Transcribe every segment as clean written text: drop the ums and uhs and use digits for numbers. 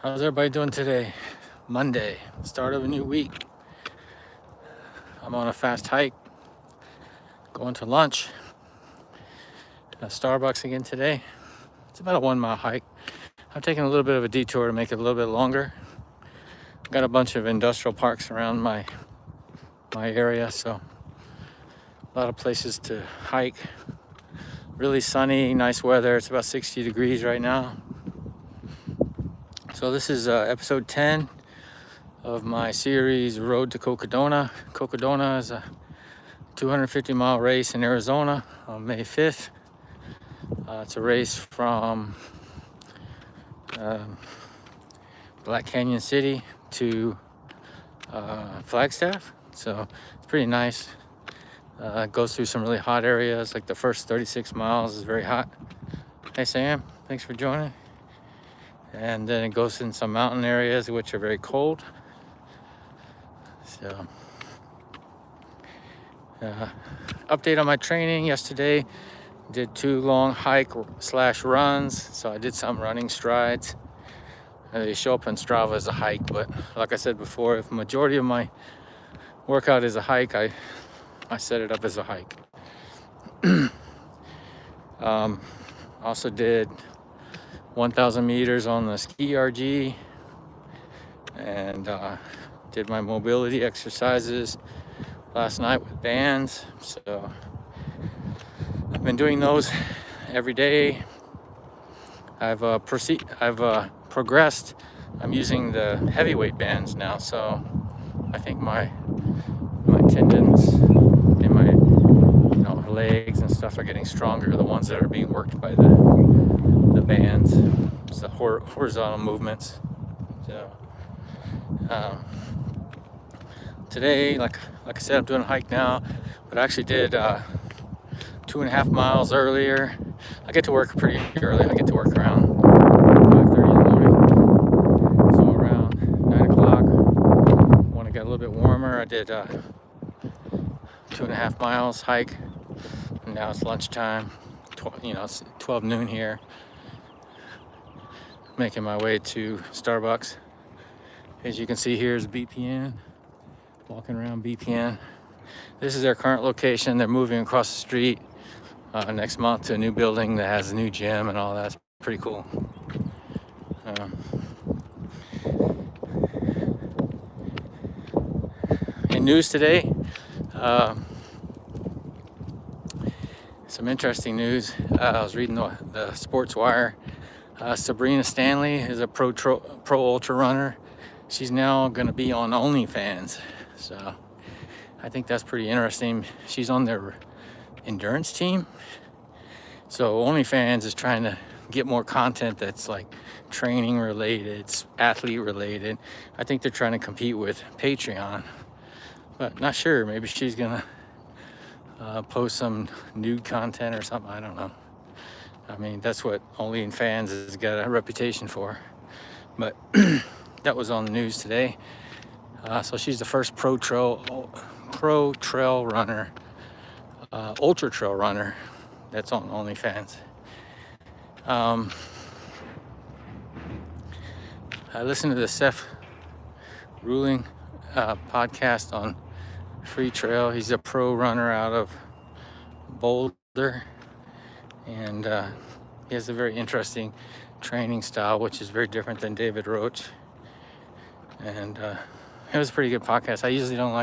How's everybody doing today? Monday, start of a new week. I'm on a fast hike, going to lunch at Starbucks again today. It's about a 1 mile hike. I'm taking a little bit of a detour to make it a little bit longer. Got a bunch of industrial parks around my area, so a lot of places to hike. Really sunny, nice weather. It's about 60 degrees right now. So this is episode 10 of my series Road to Cocodona. Cocodona is a 250-mile race in Arizona on May 5th. It's a race from Black Canyon City to Flagstaff, so it's pretty nice. It goes through some really hot areas, like the first 36 miles is very hot. Hey Sam, thanks for joining. And then it goes in some mountain areas which are very cold. So update on my training yesterday. Did 2 long hike/runs, so I did some running strides. They show up on Strava as a hike, but like I said before, if the majority of my workout is a hike, I set it up as a hike. Also did 1,000 meters on the ski RG, and did my mobility exercises last night with bands. So I've been doing those every day. I've progressed. I'm using the heavyweight bands now, so I think my tendons in my legs and stuff are getting stronger. The ones that are being worked by the bands, it's the horizontal movements. So today, like I said, I'm doing a hike now, but I actually did 2.5 miles earlier. I get to work pretty early. I get to work around 5:30 in the morning. So around 9 o'clock, when it got a little bit warmer, I did 2.5 miles hike. And now it's lunchtime. It's 12 noon here. Making my way to Starbucks. As you can see, here's BPN. Walking around BPN. This is their current location. They're moving across the street next month to a new building that has a new gym and all that. It's pretty cool. In news today, some interesting news. I was reading the Sports Wire. Sabrina Stanley is a pro ultra runner. She's now going to be on OnlyFans. So I think that's pretty interesting. She's on their endurance team. So OnlyFans is trying to get more content that's like training related, athlete related. I think they're trying to compete with Patreon, but not sure. Maybe she's gonna post some nude content or something. I don't know. I mean, that's what OnlyFans has got a reputation for. But that was on the news today. So she's the first pro trail runner, ultra trail runner that's on OnlyFans. I listened to the Seth Ruling podcast on Free Trail. He's a pro runner out of Boulder, and he has a very interesting training style, which is very different than David Roach. And it was a pretty good podcast. I usually don't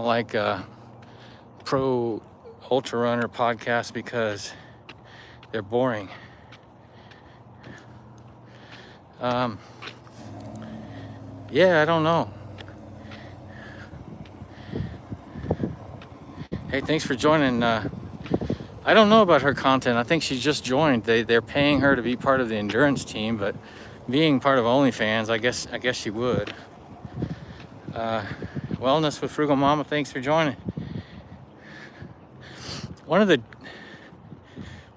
like pro ultra runner podcasts because they're boring. Yeah, I don't know. Hey, thanks for joining. I don't know about her content. I think she just joined. They're paying her to be part of the endurance team, but being part of OnlyFans, I guess she would. Wellness with Frugal Mama, thanks for joining. One of the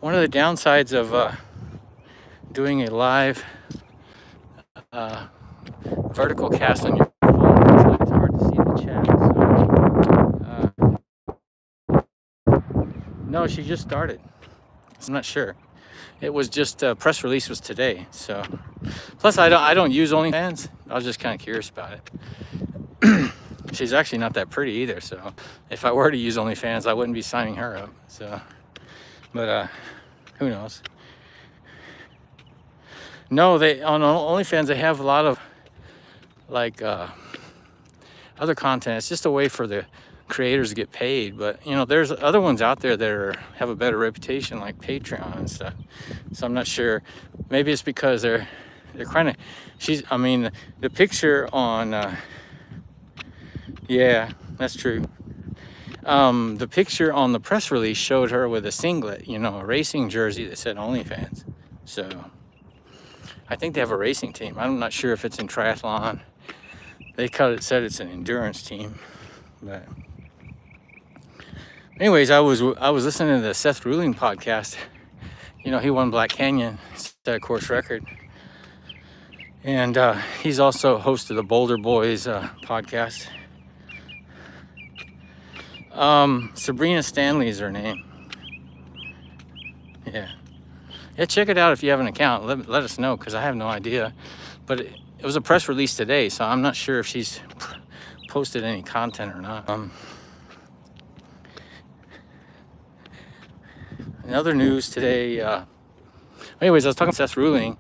downsides of doing a live vertical cast on your phone is that it's hard to see the chat. So, no, she just started. I'm not sure. It was just press release was today. So plus I don't use OnlyFans. I was just kind of curious about it. She's actually not that pretty either. So if I were to use OnlyFans, I wouldn't be signing her up. So, but who knows? No, they on OnlyFans they have a lot of like other content. It's just a way for the creators to get paid, but you know there's other ones out there that have a better reputation, like Patreon and stuff. So I'm not sure. Maybe it's because they're kind of the picture on yeah, that's true. The picture on the press release showed her with a singlet, you know, a racing jersey that said OnlyFans. So I think they have a racing team. I'm not sure if it's in triathlon. They said it's an endurance team, but anyways, I was listening to the Seth Ruling podcast. You know, he won Black Canyon, set a course record, and he's also host of the Boulder Boys podcast. Sabrina Stanley is her name. Yeah, check it out if you have an account. Let us know, because I have no idea. But it was a press release today, so I'm not sure if she's posted any content or not. In other news today, anyways, I was talking to Seth Ruling.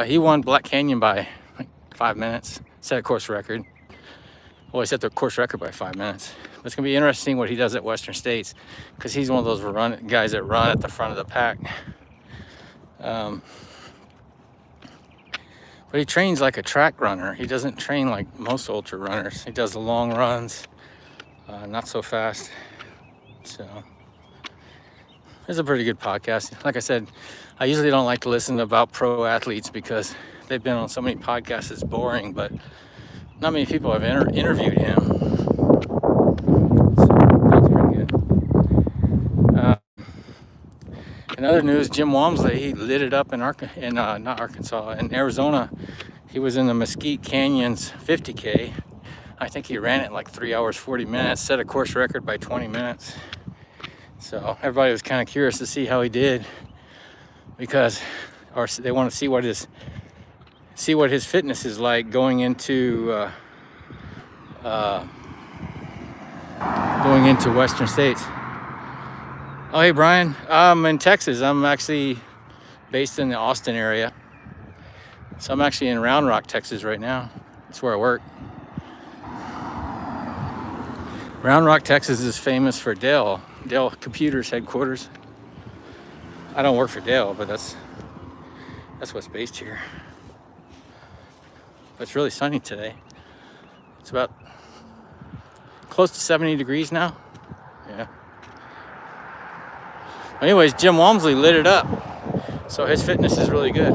He won Black Canyon by like 5 minutes, set a course record. Well, he set the course record by 5 minutes. But it's gonna be interesting what he does at Western States, because he's one of those guys that run at the front of the pack. But he trains like a track runner. He doesn't train like most ultra runners. He does the long runs, not so fast. So it's a pretty good podcast. Like I said, I usually don't like to listen about pro athletes because they've been on so many podcasts it's boring, but not many people have interviewed him. So that's pretty good. In other news, Jim Walmsley, he lit it up in Arizona. He was in the Mesquite Canyons 50K. I think he ran it like 3 hours, 40 minutes, set a course record by 20 minutes. So everybody was kind of curious to see how he did, because, or they want to see what his fitness is like going into Western States. Oh, hey, Brian. I'm in Texas. I'm actually based in the Austin area. So I'm actually in Round Rock, Texas right now. That's where I work. Round Rock, Texas is famous for Dell Computers headquarters. I don't work for Dell, but that's what's based here. But it's really sunny today. It's about close to 70 degrees now. Yeah. Anyways, Jim Walmsley lit it up. So his fitness is really good.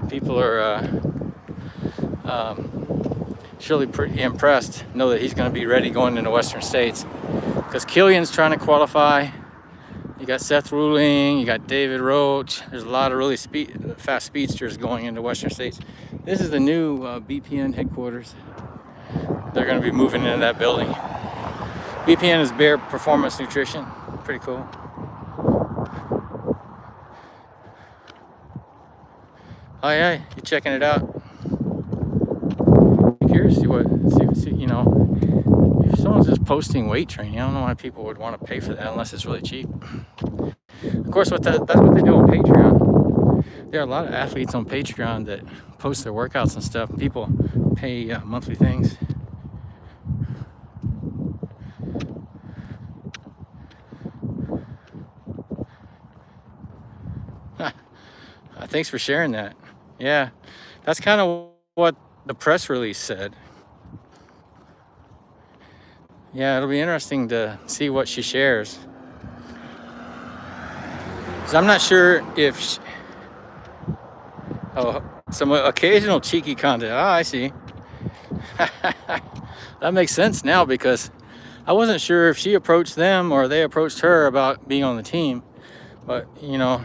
People are surely pretty impressed. Know that he's going to be ready going into Western States. Because Killian's trying to qualify. You got Seth Ruling, you got David Roach. There's a lot of really fast speedsters going into Western States. This is the new BPN headquarters. They're going to be moving into that building. BPN is Bear Performance Nutrition. Pretty cool. Oh yeah, you checking it out? I'm curious to see, you know, if someone's just posting weight training, I don't know why people would want to pay for that unless it's really cheap. Of course, that's what they do on Patreon. There are a lot of athletes on Patreon that post their workouts and stuff, and people pay monthly things. Thanks for sharing that. Yeah, that's kind of what the press release said. Yeah, it'll be interesting to see what she shares. So I'm not sure if some occasional cheeky content. Oh, I see. That makes sense now, because I wasn't sure if she approached them or they approached her about being on the team. But, you know,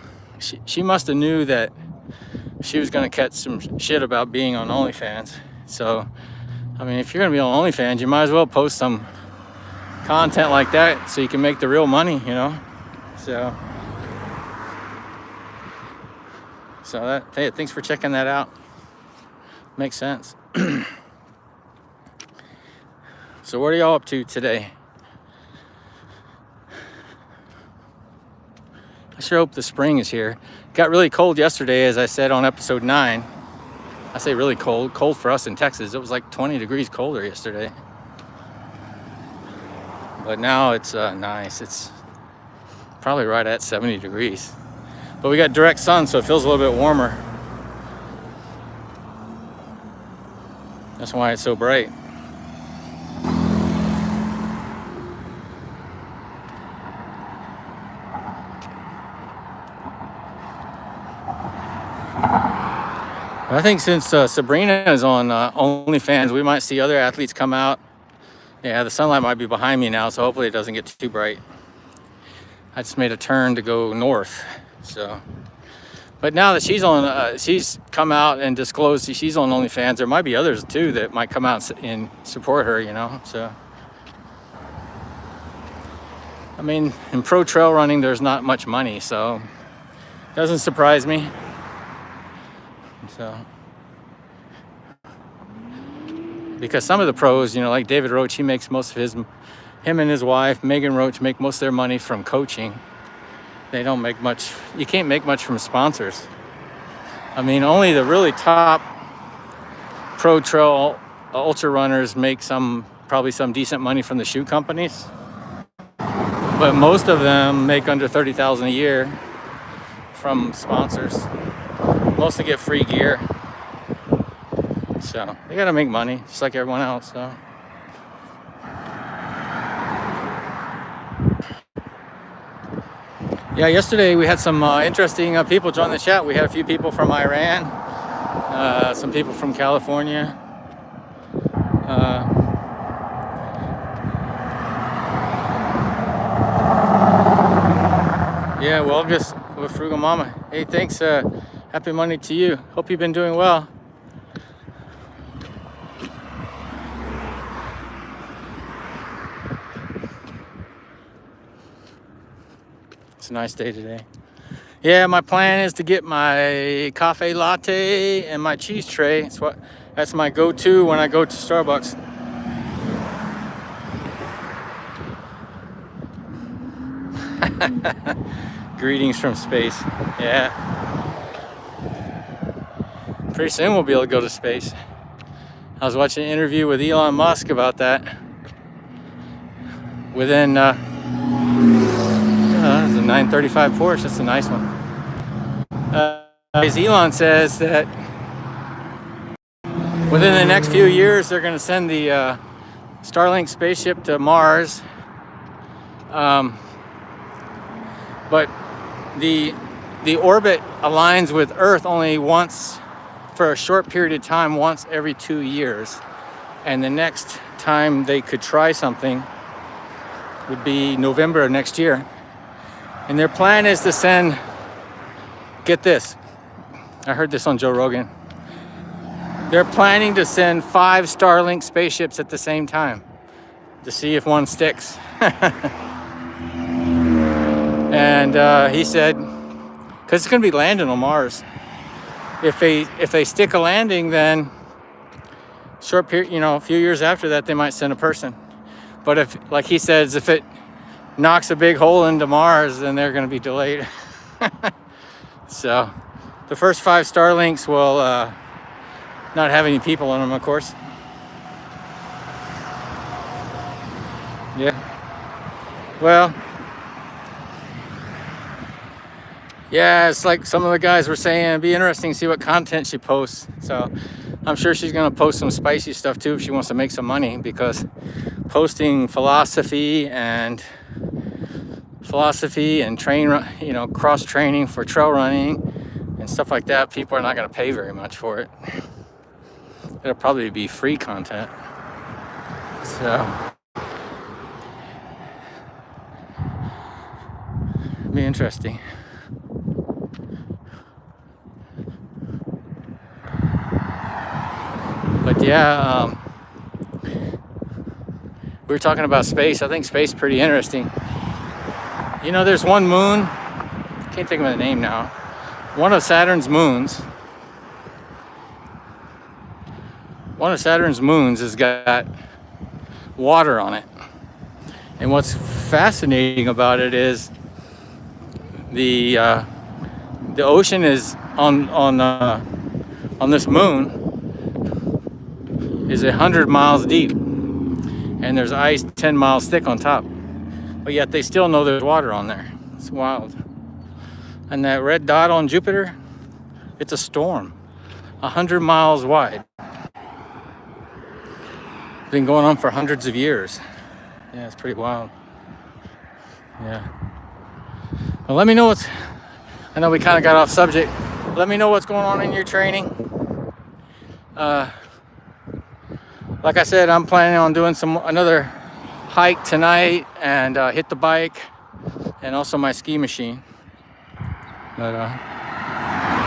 she must have knew that she was going to catch some shit about being on OnlyFans. So, I mean, if you're going to be on OnlyFans, you might as well post some content like that so you can make the real money, you know? So, So hey, thanks for checking that out. Makes sense. So what are y'all up to today? I sure hope the spring is here. Got really cold yesterday, as I said on episode 9. I say really cold. Cold for us in Texas. It was like 20 degrees colder yesterday. But now it's nice. It's probably right at 70 degrees. But we got direct sun, so it feels a little bit warmer. That's why it's so bright. I think since Sabrina is on OnlyFans, we might see other athletes come out. Yeah, the sunlight might be behind me now, so hopefully it doesn't get too bright. I just made a turn to go north, so. But now that she's come out and disclosed she's on OnlyFans, there might be others too that might come out and support her, you know, so. I mean, in pro trail running, there's not much money, so it doesn't surprise me. So, because some of the pros, you know, like David Roach, he makes most of him and his wife, Megan Roach, make most of their money from coaching. They don't make much, you can't make much from sponsors. I mean, only the really top pro trail ultra runners make probably some decent money from the shoe companies. But most of them make under $30,000 a year from sponsors. Mostly get free gear. So they gotta make money, just like everyone else, so. Yeah, yesterday we had some interesting people join the chat. We had a few people from Iran, some people from California. Yeah, well, just with Frugal Mama. Hey, thanks. Happy Monday to you. Hope you've been doing well. It's a nice day today. Yeah, my plan is to get my cafe latte and my cheese tray. That's my go-to when I go to Starbucks. Greetings from space. Yeah. Pretty soon we'll be able to go to space. I was watching an interview with Elon Musk about that. Within, it's a 935 Porsche. That's a nice one. Elon says that within the next few years they're going to send the Starlink spaceship to Mars. But the orbit aligns with Earth only once, for a short period of time, once every 2 years. And the next time they could try something would be November of next year. And their plan is to send, get this, I heard this on Joe Rogan. They're planning to send 5 Starlink spaceships at the same time to see if one sticks. And he said, because it's going to be landing on Mars. If they stick a landing, then short period, you know, a few years after that, they might send a person. But if, like he says, if it knocks a big hole into Mars, then they're going to be delayed. So the first 5 Starlinks will not have any people on them, of course. Yeah. Well, yeah, it's like some of the guys were saying, it'd be interesting to see what content she posts. So I'm sure she's going to post some spicy stuff too if she wants to make some money, because posting philosophy and train, you know, cross training for trail running and stuff like that, people are not going to pay very much for it. It'll probably be free content. So it'll be interesting. But yeah, we were talking about space. I think space is pretty interesting. You know, there's one moon, can't think of the name now, one of Saturn's moons. One of Saturn's moons has got water on it. And what's fascinating about it is the ocean is on this moon is 100 miles deep, and there's ice 10 miles thick on top. But yet they still know there's water on there. It's wild. And that red dot on Jupiter, it's a storm, 100 miles wide. Been going on for hundreds of years. Yeah, it's pretty wild. Yeah. Well, let me know I know we kind of got off subject. Let me know what's going on in your training. Like I said, I'm planning on doing another hike tonight and hit the bike and also my ski machine. But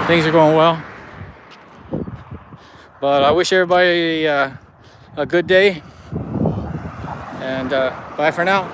things are going well. But I wish everybody a good day, and bye for now.